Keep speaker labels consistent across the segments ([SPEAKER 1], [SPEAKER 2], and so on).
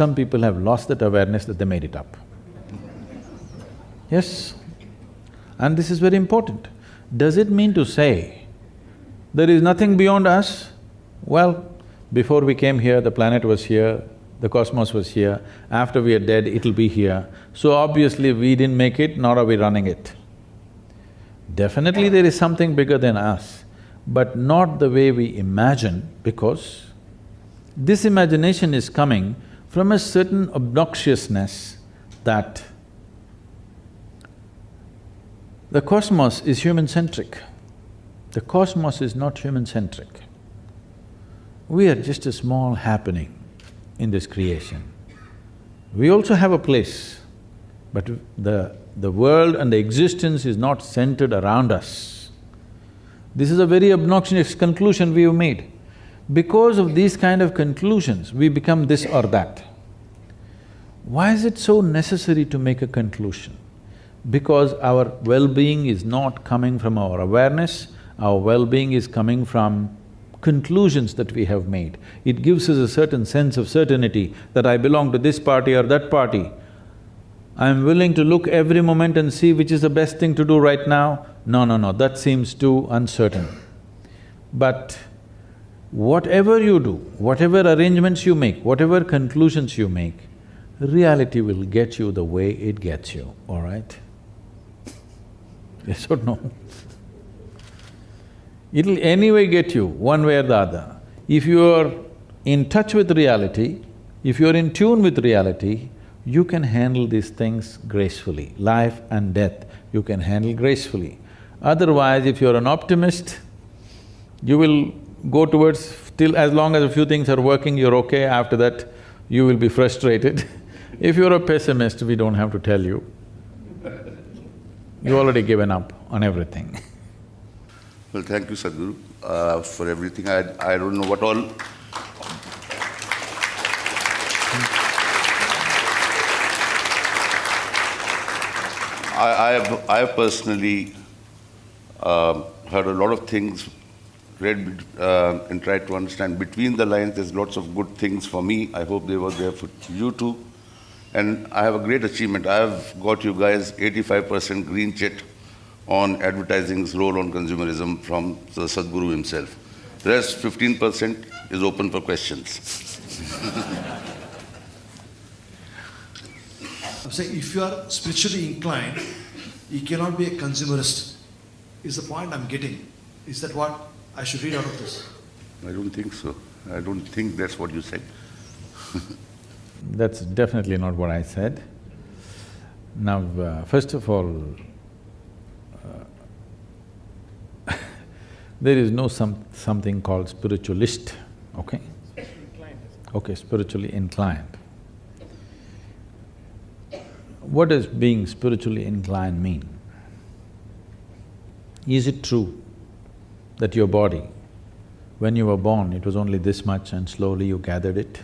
[SPEAKER 1] some people have lost that awareness that they made it up. Yes, and this is very important. Does it mean to say there is nothing beyond us? Well, before we came here, the planet was here, the cosmos was here, after we are dead, it'll be here. So obviously we didn't make it, nor are we running it. Definitely there is something bigger than us, but not the way we imagine, because this imagination is coming from a certain obnoxiousness that the cosmos is human-centric. The cosmos is not human-centric. We are just a small happening in this creation. We also have a place, but the world and the existence is not centered around us. This is a very obnoxious conclusion we have made. Because of these kind of conclusions, we become this or that. Why is it so necessary to make a conclusion? Because our well-being is not coming from our awareness, our well-being is coming from conclusions that we have made. It gives us a certain sense of certainty that I belong to this party or that party. I'm willing to look every moment and see which is the best thing to do right now. No, that seems too uncertain. But whatever you do, whatever arrangements you make, whatever conclusions you make, reality will get you the way it gets you, all right? Yes or no? It'll anyway get you, one way or the other. If you're in touch with reality, if you're in tune with reality, you can handle these things gracefully. Life and death, you can handle gracefully. Otherwise, if you're an optimist, you will go towards… till as long as a few things are working, you're okay, after that you will be frustrated. If you're a pessimist, we don't have to tell you. You've already given up on everything.
[SPEAKER 2] Well, thank you, Sadhguru, for everything. I don't know what all… I have personally heard a lot of things, read and tried to understand between the lines. There's lots of good things for me. I hope they were there for you too. And I have a great achievement. I have got you guys 85% green check on advertising's role on consumerism from the Sadhguru himself. The rest 15% is open for questions.
[SPEAKER 3] I'm saying if you are spiritually inclined, you cannot be a consumerist, is the point I'm getting. Is that what I should read out of this?
[SPEAKER 2] I don't think so. I don't think that's what you said.
[SPEAKER 1] That's definitely not what I said. Now, first of all, there is no something called spiritualist, okay? Okay, spiritually inclined. What does being spiritually inclined mean? Is it true that your body, when you were born, it was only this much and slowly you gathered it?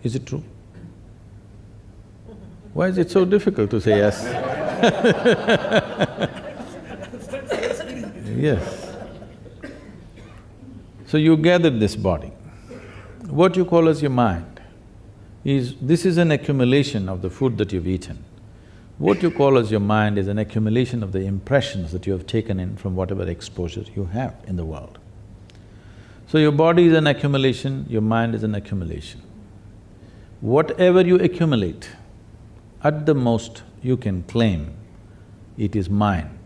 [SPEAKER 1] Is it true? Why is it so difficult to say yes? Yes. So you gathered this body. What you call as your mind this is an accumulation of the food that you've eaten. What you call as your mind is an accumulation of the impressions that you have taken in from whatever exposure you have in the world. So your body is an accumulation, your mind is an accumulation. Whatever you accumulate, at the most you can claim it is mine.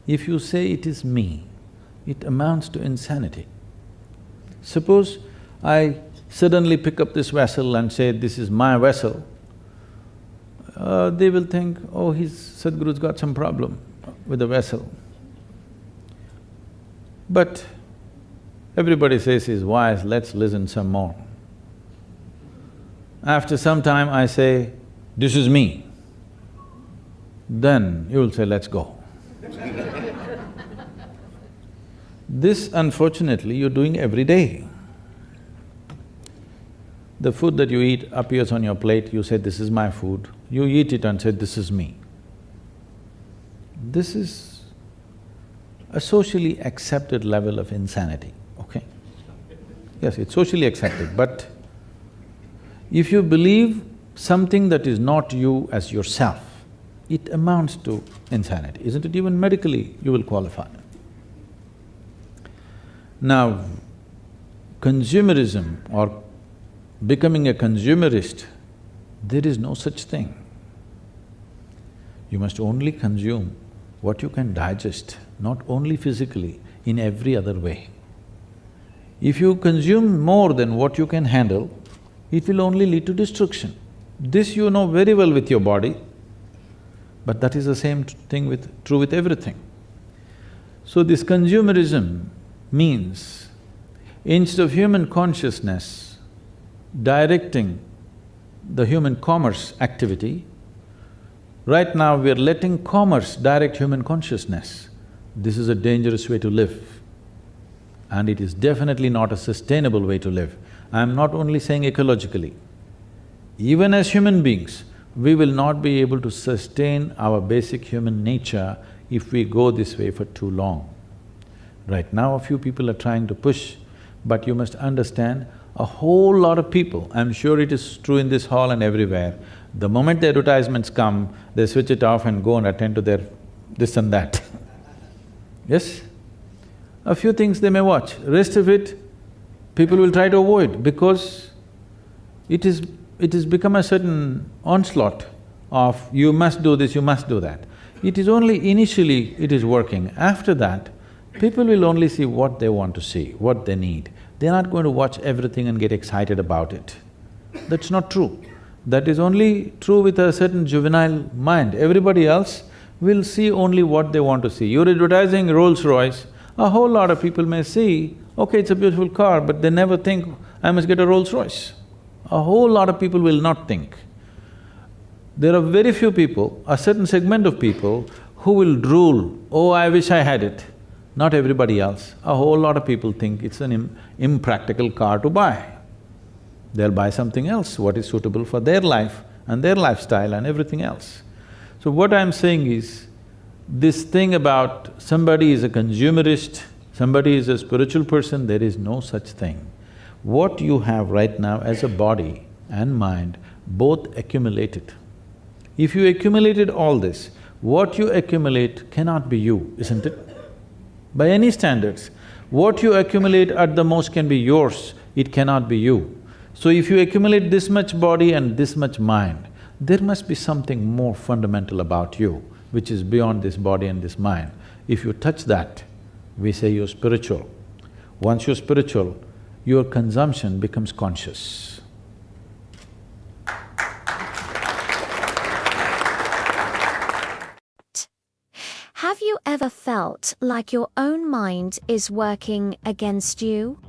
[SPEAKER 1] If you say it is me, it amounts to insanity. Suppose I suddenly pick up this vessel and say, this is my vessel, they will think, oh, Sadhguru's got some problem with the vessel. But everybody says he's wise, let's listen some more. After some time I say, this is me, then you will say, let's go. This, unfortunately, you're doing every day. The food that you eat appears on your plate, you say, this is my food. You eat it and say, this is me. This is a socially accepted level of insanity, okay? Yes, it's socially accepted, but If you believe something that is not you as yourself, it amounts to insanity, isn't it? Even medically, you will qualify. Now, consumerism or becoming a consumerist, there is no such thing. You must only consume what you can digest, not only physically, in every other way. If you consume more than what you can handle, it will only lead to destruction. This you know very well with your body, but that is the same thing true with everything. So this consumerism means instead of human consciousness directing the human commerce activity, right now we are letting commerce direct human consciousness. This is a dangerous way to live, and it is definitely not a sustainable way to live. I am not only saying ecologically, even as human beings, we will not be able to sustain our basic human nature if we go this way for too long. Right now, a few people are trying to push, but you must understand, a whole lot of people, I'm sure it is true in this hall and everywhere, the moment the advertisements come, they switch it off and go and attend to their this and that. Yes? A few things they may watch, rest of it, people will try to avoid because it has become a certain onslaught of you must do this, you must do that. It is only initially it is working. After that, people will only see what they want to see, what they need. They're not going to watch everything and get excited about it. That's not true. That is only true with a certain juvenile mind. Everybody else will see only what they want to see. You're advertising Rolls-Royce, a whole lot of people may see, okay, it's a beautiful car, but they never think, I must get a Rolls-Royce. A whole lot of people will not think. There are very few people, a certain segment of people who will drool, oh, I wish I had it. Not everybody else. A whole lot of people think it's an impractical car to buy. They'll buy something else, what is suitable for their life and their lifestyle and everything else. So what I'm saying is, this thing about somebody is a consumerist, somebody is a spiritual person, there is no such thing. What you have right now as a body and mind, both accumulated. If you accumulated all this, what you accumulate cannot be you, isn't it? By any standards, what you accumulate at the most can be yours, it cannot be you. So if you accumulate this much body and this much mind, there must be something more fundamental about you, which is beyond this body and this mind. If you touch that, we say you're spiritual. Once you're spiritual, your consumption becomes conscious.
[SPEAKER 4] Have you ever felt like your own mind is working against you?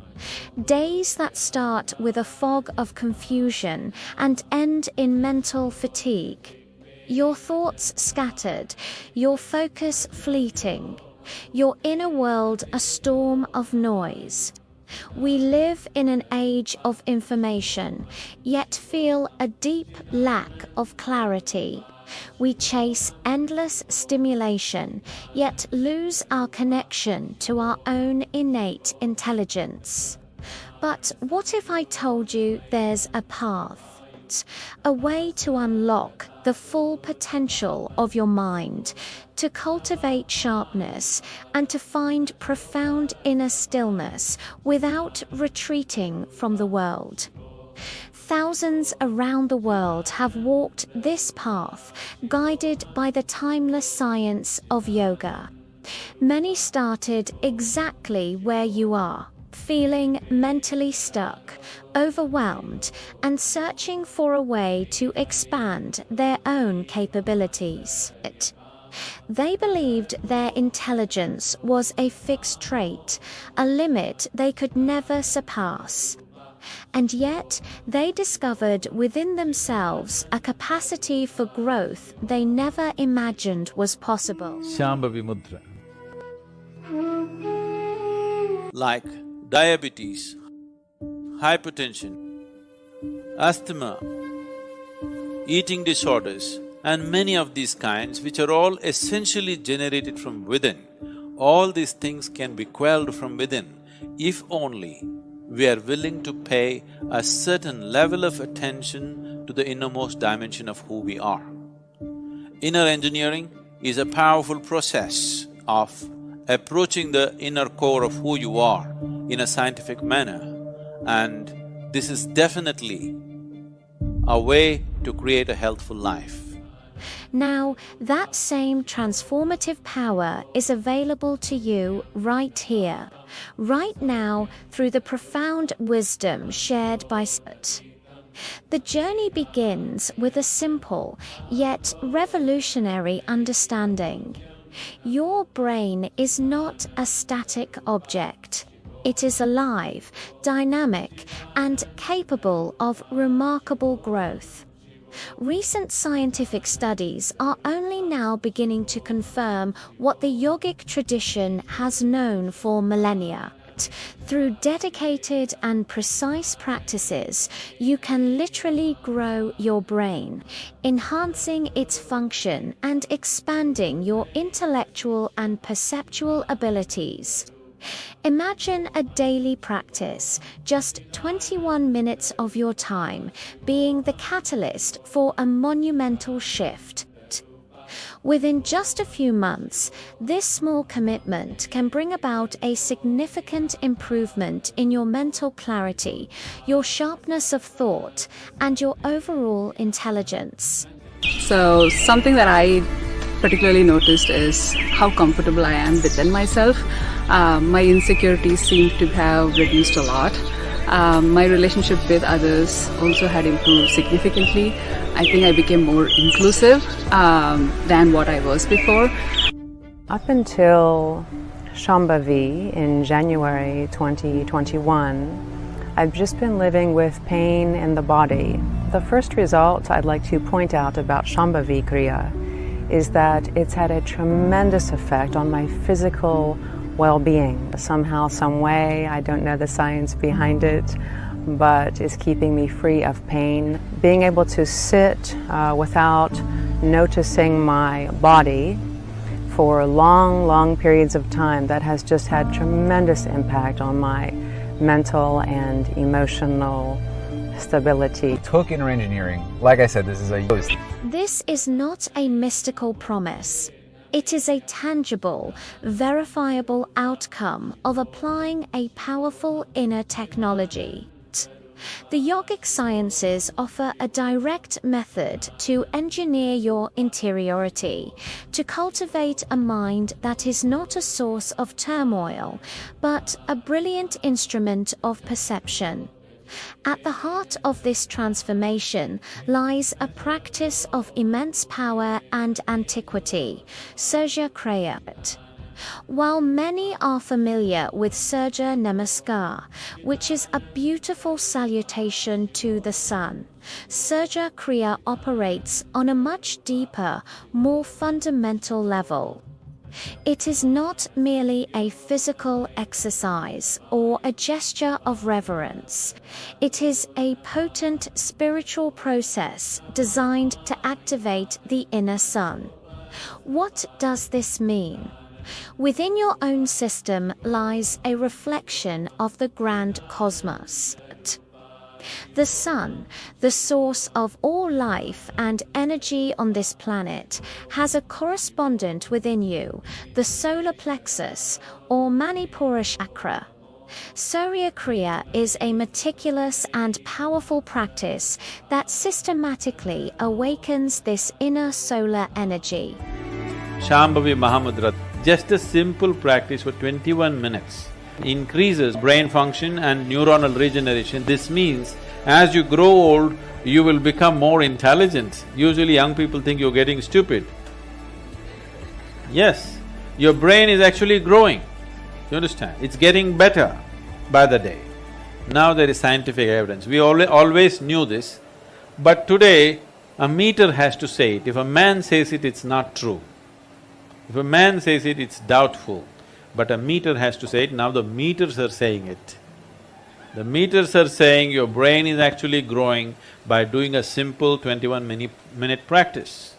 [SPEAKER 4] Days that start with a fog of confusion and end in mental fatigue. Your thoughts scattered, your focus fleeting, your inner world a storm of noise. We live in an age of information, yet feel a deep lack of clarity. We chase endless stimulation, yet lose our connection to our own innate intelligence. But what if I told you there's a path, a way to unlock the full potential of your mind, to cultivate sharpness and to find profound inner stillness without retreating from the world? Thousands around the world have walked this path, guided by the timeless science of yoga. Many started exactly where you are, feeling mentally stuck, overwhelmed, and searching for a way to expand their own capabilities. They believed their intelligence was a fixed trait, a limit they could never surpass. And yet, they discovered within themselves a capacity for growth they never imagined was possible.
[SPEAKER 1] Shambhavi mudra. Like diabetes, hypertension, asthma, eating disorders, and many of these kinds, which are all essentially generated from within, all these things can be quelled from within if only
[SPEAKER 5] we are willing to pay a certain level of attention to the innermost dimension of who we are. Inner engineering is a powerful process of approaching the inner core of who you are in a scientific manner, and this is definitely a way to create a healthful life.
[SPEAKER 4] Now, that same transformative power is available to you right here, right now, through the profound wisdom shared by Sábio. The journey begins with a simple, yet revolutionary understanding. Your brain is not a static object. It is alive, dynamic, and capable of remarkable growth. Recent scientific studies are only now beginning to confirm what the yogic tradition has known for millennia. Through dedicated and precise practices, you can literally grow your brain, enhancing its function and expanding your intellectual and perceptual abilities. Imagine a daily practice, just 21 minutes of your time, being the catalyst for a monumental shift. Within just a few months, this small commitment can bring about a significant improvement in your mental clarity, your sharpness of thought, and your overall intelligence.
[SPEAKER 6] So something that I particularly noticed is how comfortable I am within myself. My insecurities seem to have reduced a lot. My relationship with others also had improved significantly. I think I became more inclusive than what I was before.
[SPEAKER 7] Up until Shambhavi in January 2021, I've just been living with pain in the body. The first result I'd like to point out about Shambhavi Kriya is that it's had a tremendous effect on my physical well-being. Somehow, some way, I don't know the science behind it, but it's keeping me free of pain. Being able to sit without noticing my body for long, long periods of time, that has just had tremendous impact on my mental and emotional stability.
[SPEAKER 8] Took inner engineering. Like I said, this is a
[SPEAKER 4] This is not a mystical promise. It is a tangible, verifiable outcome of applying a powerful inner technology. The yogic sciences offer a direct method to engineer your interiority, to cultivate a mind that is not a source of turmoil, but a brilliant instrument of perception. At the heart of this transformation lies a practice of immense power and antiquity, Surya Kriya. While many are familiar with Surya Namaskar, which is a beautiful salutation to the sun, Surya Kriya operates on a much deeper, more fundamental level. It is not merely a physical exercise or a gesture of reverence. It is a potent spiritual process designed to activate the inner sun. What does this mean? Within your own system lies a reflection of the grand cosmos. The sun, the source of all life and energy on this planet, has a correspondent within you, the solar plexus or Manipura chakra. Surya Kriya is a meticulous and powerful practice that systematically awakens this inner solar energy.
[SPEAKER 5] Shambhavi Mahamudra, just a simple practice for 21 minutes, increases brain function and neuronal regeneration. This means as you grow old, you will become more intelligent. Usually young people think you're getting stupid. Yes, your brain is actually growing, you understand? It's getting better by the day. Now there is scientific evidence. We always knew this, but today a meter has to say it. If a man says it, it's not true. If a man says it, it's doubtful. But a meter has to say it. Now the meters are saying it. The meters are saying your brain is actually growing by doing a simple 21-minute practice.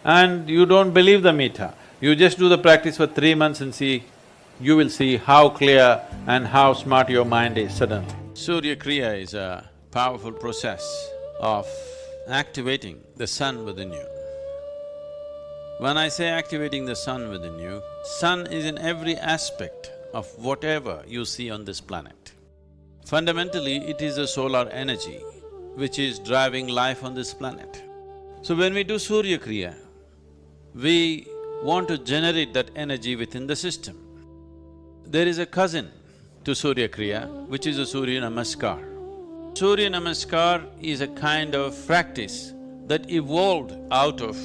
[SPEAKER 5] And you don't believe the meter. You just do the practice for 3 months and see, you will see how clear and how smart your mind is suddenly. Surya Kriya is a powerful process of activating the sun within you. When I say activating the sun within you, sun is in every aspect of whatever you see on this planet. Fundamentally, it is the solar energy which is driving life on this planet. So when we do Surya Kriya, we want to generate that energy within the system. There is a cousin to Surya Kriya, which is a Surya Namaskar. Surya Namaskar is a kind of practice that evolved out of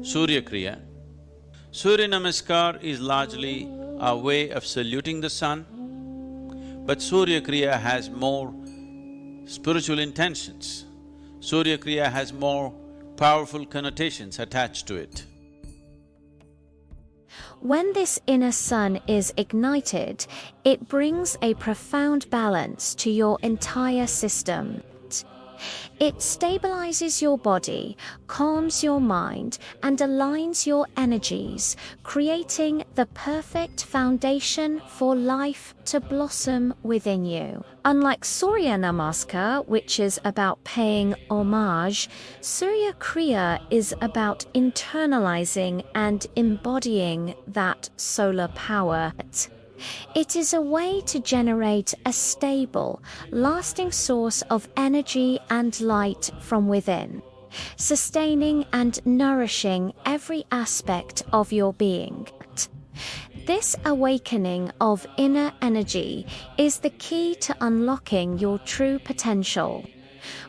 [SPEAKER 5] Surya Kriya. Surya Namaskar is largely a way of saluting the sun, but Surya Kriya has more spiritual intentions. Surya Kriya has more powerful connotations attached to it.
[SPEAKER 4] When this inner sun is ignited, it brings a profound balance to your entire system. It stabilizes your body, calms your mind, and aligns your energies, creating the perfect foundation for life to blossom within you. Unlike Surya Namaskar, which is about paying homage, Surya Kriya is about internalizing and embodying that solar power. It is a way to generate a stable, lasting source of energy and light from within, sustaining and nourishing every aspect of your being. This awakening of inner energy is the key to unlocking your true potential.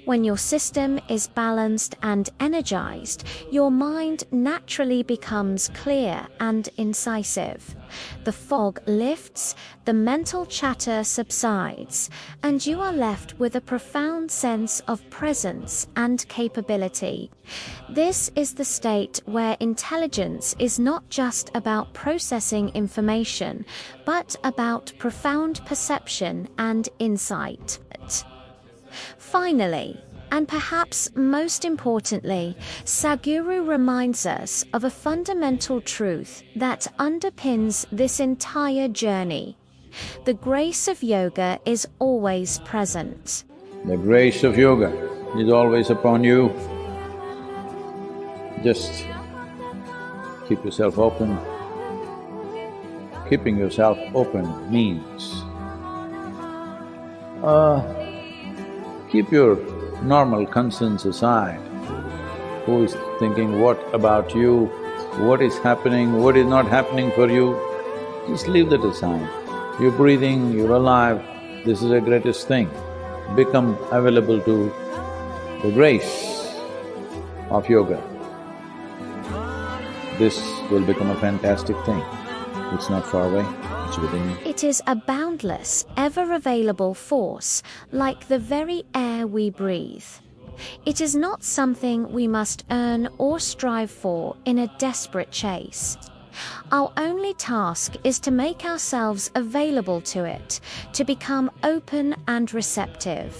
[SPEAKER 4] When your system is balanced and energized, your mind naturally becomes clear and incisive. The fog lifts, the mental chatter subsides, and you are left with a profound sense of presence and capability. This is the state where intelligence is not just about processing information, but about profound perception and insight. Finally, and perhaps most importantly, Sadhguru reminds us of a fundamental truth that underpins this entire journey. The grace of yoga is always present.
[SPEAKER 1] The grace of yoga is always upon you. Just keep yourself open. Keeping yourself open means keep your normal concerns aside. Who is thinking what about you, what is happening, what is not happening for you, just leave that aside. You're breathing, you're alive, this is the greatest thing. Become available to the grace of yoga. This will become a fantastic thing. It's not far away, it's within you.
[SPEAKER 4] It is a boundless, ever-available force, like the very air we breathe. It is not something we must earn or strive for in a desperate chase. Our only task is to make ourselves available to it, to become open and receptive.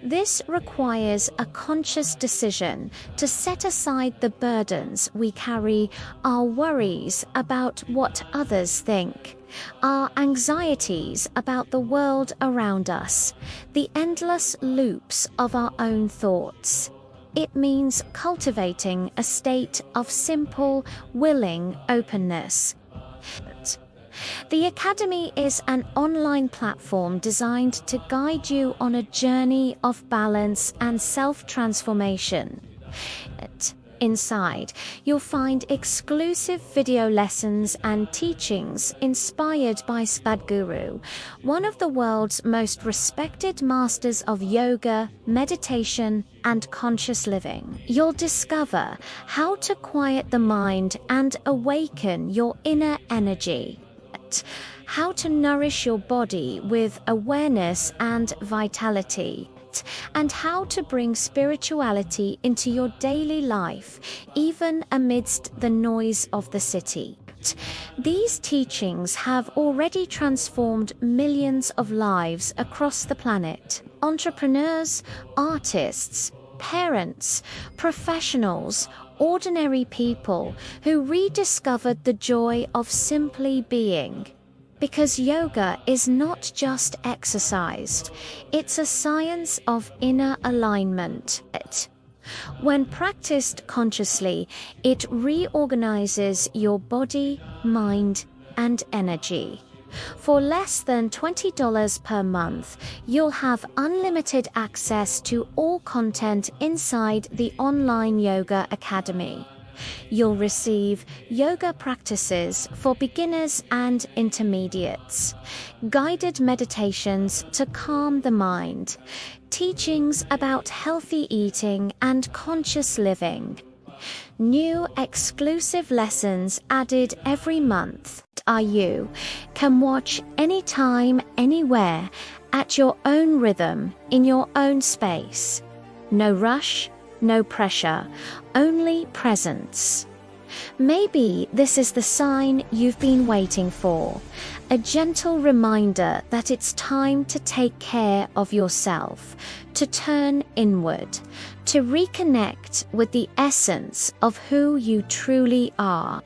[SPEAKER 4] This requires a conscious decision to set aside the burdens we carry, our worries about what others think, our anxieties about the world around us, the endless loops of our own thoughts. It means cultivating a state of simple, willing openness. The Academy is an online platform designed to guide you on a journey of balance and self-transformation. Inside, you'll find exclusive video lessons and teachings inspired by Sadhguru, one of the world's most respected masters of yoga, meditation, and conscious living. You'll discover how to quiet the mind and awaken your inner energy, how to nourish your body with awareness and vitality, and how to bring spirituality into your daily life, even amidst the noise of the city. These teachings have already transformed millions of lives across the planet. Entrepreneurs, artists, parents, professionals, ordinary people who rediscovered the joy of simply being. Because yoga is not just exercise, it's a science of inner alignment. When practiced consciously, it reorganizes your body, mind, and energy. For less than $20 per month, you'll have unlimited access to all content inside the online Yoga Academy. You'll receive yoga practices for beginners and intermediates, guided meditations to calm the mind, teachings about healthy eating and conscious living. New exclusive lessons added every month. You can watch anytime, anywhere, at your own rhythm, in your own space. No rush, no pressure, only presence. Maybe this is the sign you've been waiting for, a gentle reminder that it's time to take care of yourself, to turn inward, to reconnect with the essence of who you truly are.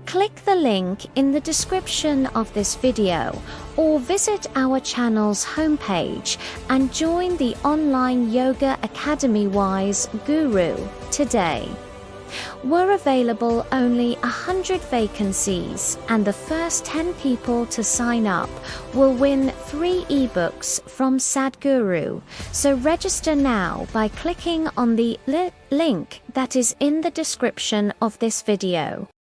[SPEAKER 4] Click the link in the description of this video or visit our channel's homepage and join the online Yoga Academy Wise Guru today. We're available only 100 vacancies, and the first 10 people to sign up will win 3 ebooks from Sadhguru. So register now by clicking on the link that is in the description of this video.